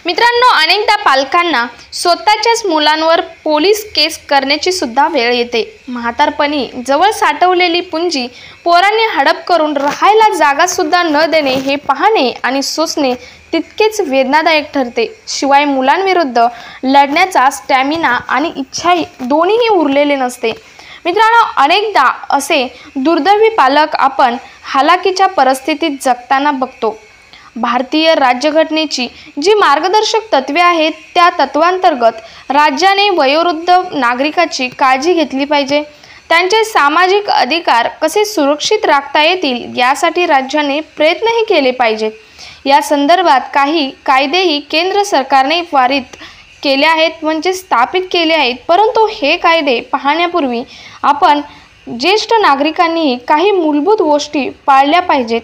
मित्रांनो, अनेकदा पालकांना स्वतःच्याच मुलांवर पोलीस केस करण्याची सुद्धा वेळ येते। म्हातारपणी जवळ साठवलेली पुंजी पोरांनी हडप करून राहायला जागा सुद्धा न देणे हे पाहणे आणि सोसणे तितकेच वेदनादायक ठरते। शिवाय मुलांविरुद्ध लढण्याचा स्टॅमिना आणि इच्छाही दोन्हीही उरलेले नसते। मित्रांनो, अनेकदा असे दुर्दैवी पालक आपण हालाकीच्या परिस्थितीत जगताना बघतो। भारतीय राज्यघटनेची जी मार्गदर्शक तत्वे आहेत त्या तत्वांतर्गत राज्याने वयोवृद्ध नागरिकाची काळजी घेतली पाहिजे। त्यांचे सामाजिक अधिकार कसे सुरक्षित राखता येतील यासाठी राज्याने प्रयत्नही केले पाहिजेत। या संदर्भात काही कायदेही केंद्र सरकारने पारित केले आहेत, म्हणजे स्थापित केले आहेत। परंतु हे कायदे पाहण्यापूर्वी आपण ज्येष्ठ नागरिकांनीही काही मूलभूत गोष्टी पाळल्या पाहिजेत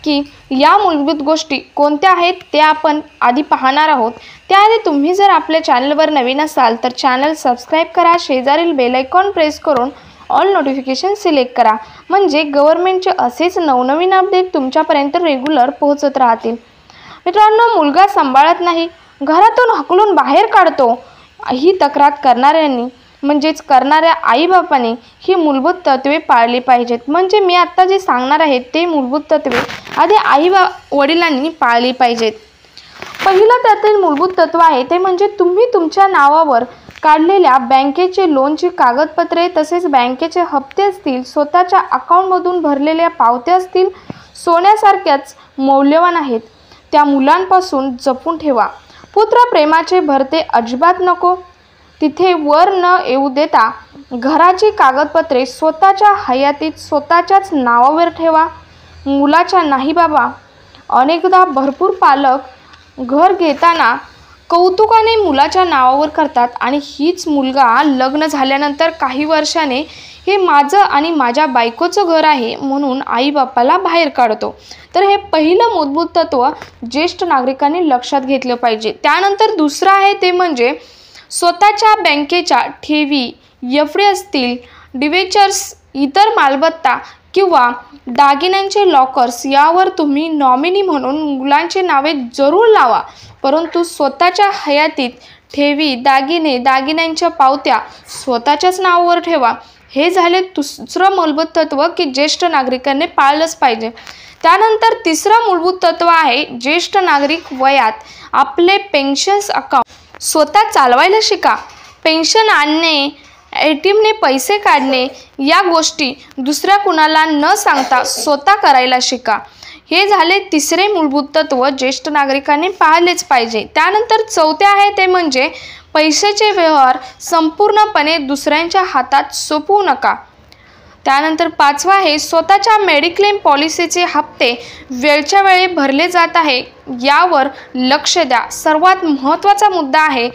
की या मूलभूत गोष्टी कोणत्या आहेत ते आपण आधी पाहणार आहोत। त्याआधी तुम्ही जर आपल्या चॅनलवर नवीन असाल तर चॅनल सबस्क्राइब करा, शेजारील बेल आयकॉन प्रेस करून ऑल नोटिफिकेशन सिलेक्ट करा, म्हणजे गव्हर्नमेंटचे असेच नवनवीन अपडेट तुमच्यापर्यंत रेग्युलर पोहोचत राहतील। मित्रांनो, मुलगा सांभाळत नाही, घरातून हकलून बाहेर काढतो, ही तक्रार करणाऱ्यांनी म्हणजेच करणाऱ्या आईबापाने ही मूलभूत तत्वे पाळली पाहिजेत। म्हणजे मी आता जे सांगणार आहे ते मूलभूत तत्वे आधी वडिलांनी पाळली पाहिजेत। पहिलं त्यातील मूलभूत तत्व आहे ते म्हणजे तुम्ही तुमच्या नावावर काढलेल्या बँकेचे लोनची कागदपत्रे तसेच बँकेचे हप्ते असतील, स्वतःच्या अकाउंटमधून भरलेल्या पावत्या असतील, सोन्यासारख्याच मौल्यवान आहेत, त्या मुलांपासून जपून ठेवा। पुत्र प्रेमाचे भरते अजिबात नको, तिथे वर न येऊ देता घराची कागदपत्रे स्वतःच्या हयातीत स्वतःच्याच नावावर ठेवा। मुलाच्या नाही बाबा, अनेकदा भरपूर पालक घर घेताना कौतुकाने मुलाच्या नावावर करतात आणि हीच मुलगा लग्न झाल्यानंतर काही वर्षाने हे माझं आणि माझ्या बायकोचं घर आहे म्हणून आईबापाला बाहेर काढतो। तर हे पहिलं मूलभूत तत्व ज्येष्ठ नागरिकांनी लक्षात घेतलं पाहिजे। त्यानंतर दुसरं आहे ते म्हणजे स्वतःच्या बँकेच्या ठेवी, एफ.डी असतील, डिबेंचर्स, इतर मालमत्ता किंवा दागिन्यांचे लॉकर्स यावर तुम्ही नॉमिनी म्हणून मुलांची नावे जरूर लावा, परंतु स्वतःच्या हयातीत ठेवी, दागिन्यांच्या पावत्या स्वतःच्याच नावावर ठेवा। हे झाले दुसरं मूलभूत तत्व की ज्येष्ठ नागरिकांनी पाळलंच पाहिजे। त्यानंतर तिसरं मूलभूत तत्व आहे ज्येष्ठ नागरिक वयात आपले पेन्शन्स अकाउंट स्वतः चालवायला शिका। पेन्शन आणणे, ATMने पैसे काढणे या गोष्टी दुसऱ्या कुणाला न सांगता स्वतः करायला शिका। हे झाले तिसरे मूलभूत तत्व ज्येष्ठ नागरिकांनी पाळलेच पाहिजे। त्यानंतर चौथे आहे ते म्हणजे पैशाचे व्यवहार संपूर्णपणे दुसऱ्यांच्या हातात सोपवू नका। त्यानंतर पाचवा आहे स्वतःच्या मेडिक्लेम पॉलिसीचे हप्ते वेळच्या वेळी भरले जात आहे यावर लक्ष द्या। सर्वात महत्त्वाचा मुद्दा आहे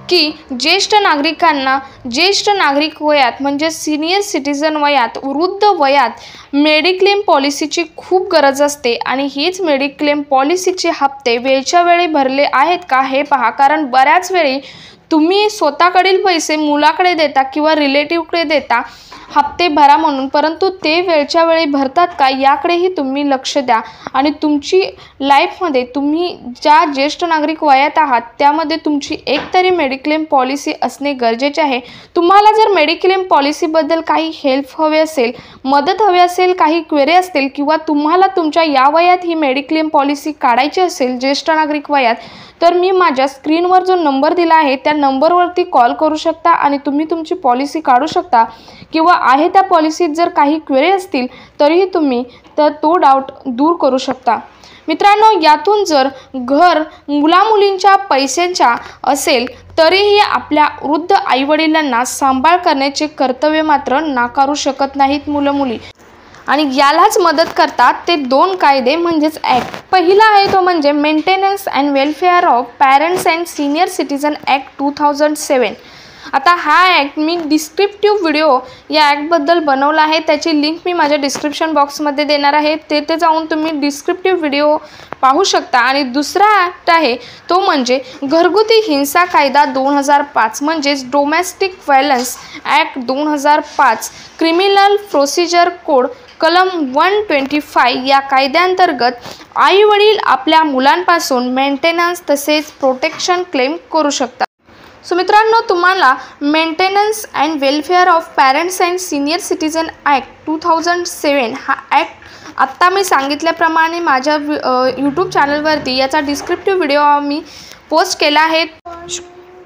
की ज्येष्ठ नागरिक वयात म्हणजे सिनियर सिटीजन वयात, वृद्ध वयात मेडिक्लेम पॉलिसीची खूप गरज असते आणि हीच मेडिक्लेम पॉलिसीचे हप्ते वेळच्या वेळी भरले आहेत का हे पहा, कारण बऱ्याच वेळी तुम्ही स्वतःकडील पैसे मुलाकडे देता किंवा रिलेटिव्हकडे देता हप्ते भरा म्हणून, परंतु ते वेळच्या वेळी भरतात का याकडेही तुम्ही लक्ष द्या। आणि तुमची लाईफमध्ये तुम्ही ज्या ज्येष्ठ नागरिक वयात आहात त्यामध्ये तुमची एकतरी मेडिक्लेम पॉलिसी असणे गरजेचे आहे। तुम्हाला जर मेडिक्लेम पॉलिसीबद्दल काही हेल्प हवी असेल, मदत हवी असेल, काही क्वेरी असतील किंवा तुम्हाला तुमच्या या वयात ही मेडिक्लेम पॉलिसी काढायची असेल ज्येष्ठ नागरिक वयात, तर मी माझ्या स्क्रीनवर जो नंबर दिला आहे त्या नंबरवरती कॉल करू शकता आणि तुम्ही तुमची पॉलिसी काढू शकता किंवा आहे त्या पॉलिसीत जर काही क्वेरी असतील तरीही तुम्ही तो डाऊट दूर करू शकता। मित्रांनो, यातून जर घर मुलामुलींच्या पैशांच्या असेल तरीही आपल्या वृद्ध आईवडिलांना सांभाळ करण्याचे कर्तव्य मात्र नाकारू शकत नाहीत मुलं मुली, आणि यालाच मदत करतात ते दोन कायदे म्हणजेच ॲक्ट। पहिला आहे तो म्हणजे maintenance and welfare of parents and senior citizen act 2007। आता हा ॲक्ट मी डिस्क्रिप्टिव्ह व्हिडिओ या ॲक्टबद्दल बनवला आहे, त्याची लिंक मी माझ्या डिस्क्रिप्शन बॉक्समध्ये देणार आहे, तेथे जाऊन तुम्ही डिस्क्रिप्टिव्ह व्हिडिओ पाहू शकता। आणि दुसरा ॲक्ट आहे तो म्हणजे घरगुती हिंसा कायदा 2005 म्हणजेच domestic violence act 2005, criminal procedure code कलम 125 या कायद्याअंतर्गत आई वडील आपल्या मुलांपासून मेंटेनन्स तसेच प्रोटेक्शन क्लेम करू शकतात। सो मित्रांनो, तुम्हाला maintenance and welfare of parents and senior citizen act 2007 हा ॲक्ट आत्ता मी सांगितल्याप्रमाणे माझ्या यूट्यूब चॅनलवरती याचा डिस्क्रिप्टिव्ह व्हिडिओ मी पोस्ट केला आहे।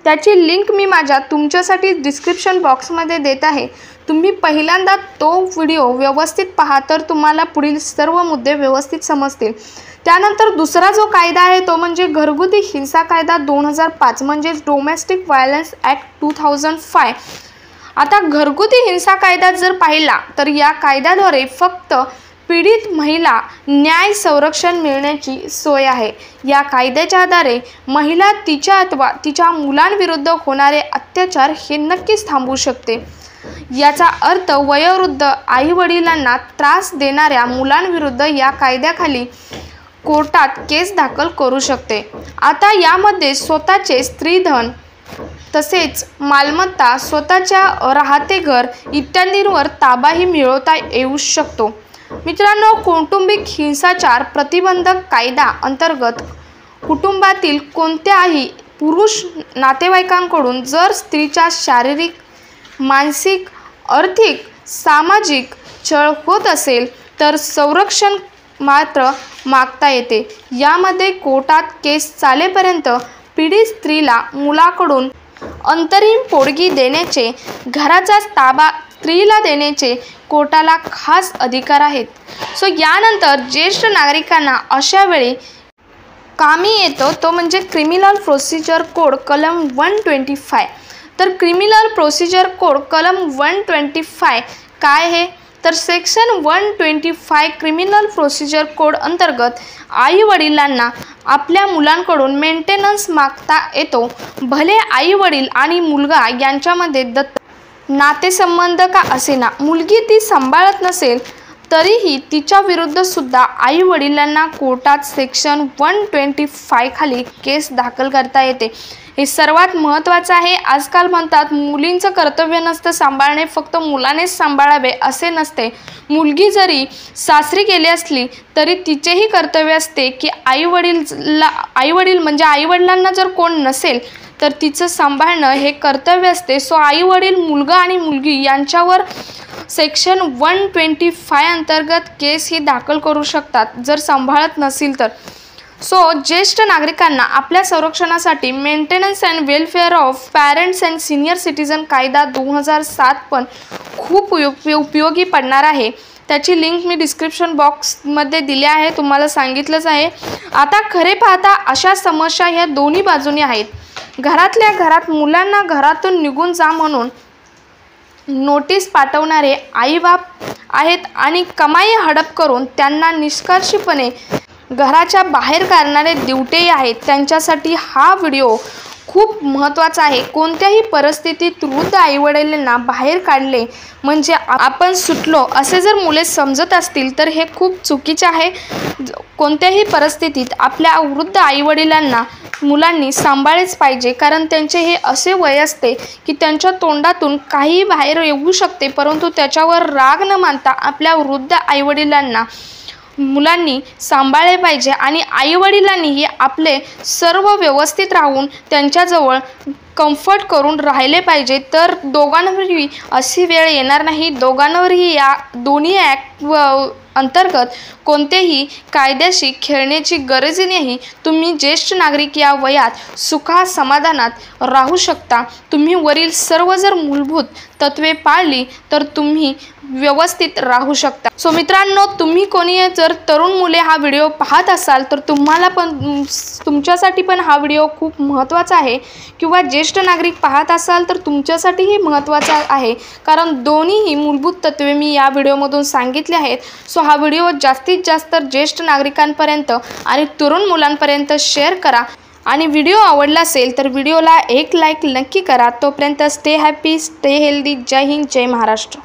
त्याची लिंक मी तुमच्यासाठी डिस्क्रिप्शन बॉक्समध्ये देत आहे। तुम्ही पहिल्यांदा तो व्हिडिओ व्यवस्थित पहा, तर तुम्हाला पुढील सर्व मुद्दे व्यवस्थित समजतील। त्यानंतर दुसरा जो कायदा आहे तो म्हणजे घरगुती हिंसा कायदा 2005 म्हणजे डोमेस्टिक व्हायलन्स ॲक्ट 2005। आता घरगुती हिंसा कायदा जर पाहिला तर या कायद्याद्वारे फक्त पीडित महिला न्याय संरक्षण मिळण्याची सोय आहे। या कायद्याच्या आधारे महिला तिच्या अथवा तिच्या मुलांविरुद्ध होणारे अत्याचार हे नक्कीच थांबवू शकते। याचा अर्थ वयोवृद्ध आई वडिलांना त्रास देणाऱ्या मुलांविरुद्ध या कायद्याखाली कोर्टात केस दाखल करू शकते। आता यामध्ये स्वतःचे स्त्रीधन तसेच मालमत्ता, स्वतःच्या राहते घर इत्यादींवर ताबाही मिळवता येऊ शकतो। मित्रांनो, कौटुंबिक हिंसाचार प्रतिबंधक कायदा अंतर्गत कुटुंबातील कोणत्याही पुरुष नातेवाईकांकडून जर स्त्रीच्या शारीरिक, मानसिक, आर्थिक, सामाजिक छळ होत असेल तर संरक्षण मात्र मागता येते। यामध्ये कोर्टात केस चालेपर्यंत पीडित स्त्रीला मुलाकडून अंतरिम पोटगी देण्याचे, घराचा ताबा स्त्रीला देण्याचे कोर्टाला खास अधिकार आहेत। सो यानंतर ज्येष्ठ नागरिकांना अशा वेळी कामी येतो तो म्हणजे क्रिमिनल प्रोसिजर कोड कलम 125। तर क्रिमिनल प्रोसिजर कोड कलम 125 काय आहे तर सेक्शन 125 क्रिमिनल प्रोसिजर कोड अंतर्गत आई वडिलांना आपल्या मुलांकडून मेंटेनन्स मागता येतो। भले आई वडील आणि मुलगा यांच्यामध्ये नातेसंबंध का असेना, मुलगी ती सांभाळत नसेल तरीही तिच्या विरुद्ध सुद्धा आई वडिलांना कोर्टात सेक्शन 125 खाली केस दाखल करता येते। हे सर्वात महत्त्वाचं आहे। आजकाल म्हणतात मुलींचं कर्तव्य नसतं सांभाळणे, फक्त मुलानेच सांभाळावे असे नसते। मुलगी जरी सासरी गेली असली तरी तिचेही कर्तव्य असते की आई वडील म्हणजे आई वडिलांना जर कोण नसेल तर तिचं सांभाळणं हे कर्तव्य असते। सो आई वडील, मुलगा आणि मुलगी यांच्यावर सेक्शन 125 अंतर्गत केस ही दाखल करू शकतात जर सांभाळत नसेल तर। सो ज्येष्ठ नागरिकांना आपल्या संरक्षणासाठी maintenance and welfare of parents and senior citizen कायदा 2007 पण खूप उपयोगी पडणार आहे। त्याची लिंक मी डिस्क्रिप्शन बॉक्समध्ये दिली आहे, तुम्हाला सांगितलंच आहे। आता खरे पाहता अशा समस्या ह्या दोन्ही बाजूनी आहेत। घरातल्या घरात मुलांना घरातून निघून जा म्हणून नोटीस पाठवणारे आईबाप आहेत आणि कमाई हडप करून त्यांना निष्कर्षपणे घराच्या बाहेर काढणारे दिवटेही आहेत। त्यांच्यासाठी हा व्हिडिओ खूप महत्त्वाचा आहे। कोणत्याही परिस्थितीत वृद्ध आईवडिलांना बाहेर काढले म्हणजे आपण सुटलो असे जर मुले समजत असतील तर हे खूप चुकीचे आहे। कोणत्याही परिस्थितीत आपल्या वृद्ध आईवडिलांना मुलांनी सांभाळलेच पाहिजे, कारण त्यांचे हे असे वय असते की त्यांच्या तोंडातून काही बाहेर येऊ शकते, परंतु त्याच्यावर राग न मानता आपल्या वृद्ध आईवडिलांना मुलांनी सांभाळले पाहिजे आणि आईवडिलांनीही आपले सर्व व्यवस्थित राहून त्यांच्याजवळ कम्फर्ट करून राहिले पाहिजे। तर दोघांवरही अशी वेळ येणार नाही। दोघांवरही या दोन्ही ॲक्ट अंतर्गत कोणतेही कायद्याशी खेळण्याची गरज नाही। तुम्ही ज्येष्ठ नागरिक या वयात सुखा समाधानात राहू शकता। तुम्ही वरील सर्व जर मूलभूत तत्वे पाळली तर तुम्ही व्यवस्थित राहू शकता। सो मित्रांनो, तुम्ही कोणी जर तरुण मुले हा व्हिडिओ पाहत असाल तर तुमच्यासाठी पण हा व्हिडिओ खूप महत्त्वाचा आहे, किंवा ज्येष्ठ नागरिक पाहत असाल तर तुमच्यासाठीही महत्त्वाचा आहे, कारण दोन्हीही मूलभूत तत्वे मी या व्हिडिओमधून सांगितले आहेत। सो हा व्हिडिओ जास्तीत जास्त ज्येष्ठ नागरिकांपर्यंत आणि तरुण मुलांपर्यंत शेअर करा आणि व्हिडिओ आवडला असेल तर व्हिडिओला एक लाईक नक्की करा। तोपर्यंत स्टे हॅपी, स्टे हेल्दी। जय हिंद, जय महाराष्ट्र।